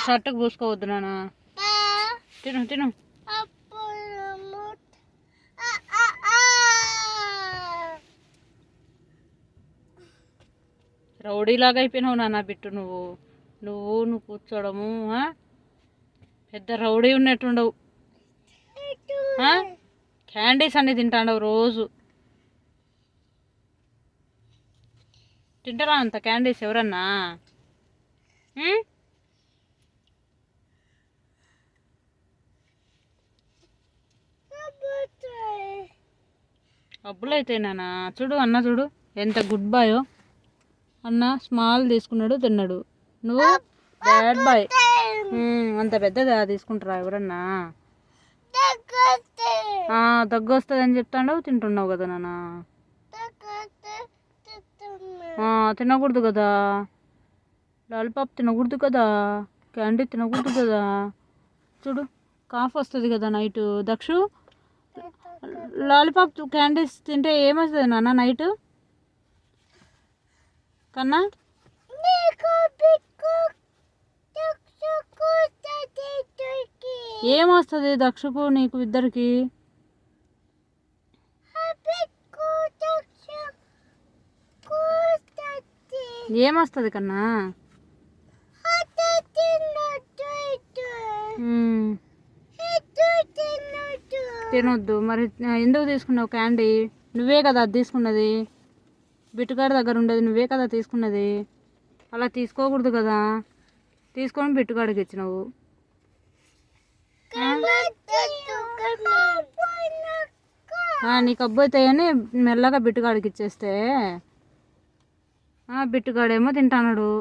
షర్ట్కి పూసుకోవద్దు నాన్న. తిను తిను. రౌడీలాగా అయిపోయినావు నాన్న బిట్టు. నువ్వు నువ్వు నువ్వు కూర్చోవడము పెద్ద రౌడీ ఉన్నట్టుండవు. క్యాండీస్ అన్ని తింటాండవు రోజు. తింటారా అంత క్యాండీస్ ఎవరన్నా? అబ్బులు అయితే నాన్న. చూడు అన్న చూడు ఎంత గుడ్ బాయో. అన్న స్మాల్ తీసుకున్నాడు తిన్నాడు. నువ్వు బ్యాడ్ బాయ్. అంత పెద్దదా తీసుకుంటారా ఎవరన్నా? దగ్గు వస్తుంది అని చెప్తాండవు, తింటున్నావు కదా నాన్న. తినకూడదు కదా, లాలీపాప్ తినకూడదు కదా, క్యాండీ తినకూడదు కదా. చూడు కాఫ్ వస్తుంది కదా నైట్. దక్షు లాలీపాప్ క్యాండీస్ తింటే ఏమవుతుంది నాన్న నైట్ కన్నా? ఏమొస్తుంది దక్షకు నీకు ఇద్దరికి? ఏమొస్తుంది కన్నా? తినొద్దు. మరి ఎందుకు తీసుకున్నావు క్యాండీ? నువ్వే కదా అది తీసుకున్నది. బిట్టుగాడి దగ్గర ఉండేది నువ్వే కదా తీసుకున్నది. అలా తీసుకోకూడదు కదా. తీసుకొని బిట్టుగాడికి ఇచ్చినావు. నీకు అబ్బోతాయని మెల్లగా బిట్టుగాడికి ఇచ్చేస్తే బిట్టుగాడేమో తింటాడు.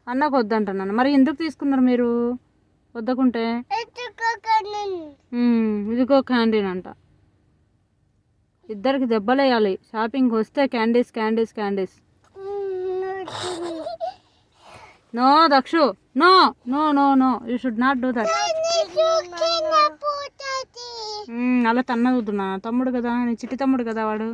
అన్నకు వద్దంటున్నాను. మరి ఎందుకు తీసుకున్నారు మీరు వద్దకుంటే? ఇదిగో క్యాండీన్ అంట. ఇద్దరికి దెబ్బలేయాలి. షాపింగ్కి వస్తే candies candies candies. No Dakshu, no no no no, you should not do that. అలా తన్నవద్దు నా తమ్ముడు కదా, నీ చిట్టి తమ్ముడు కదా వాడు.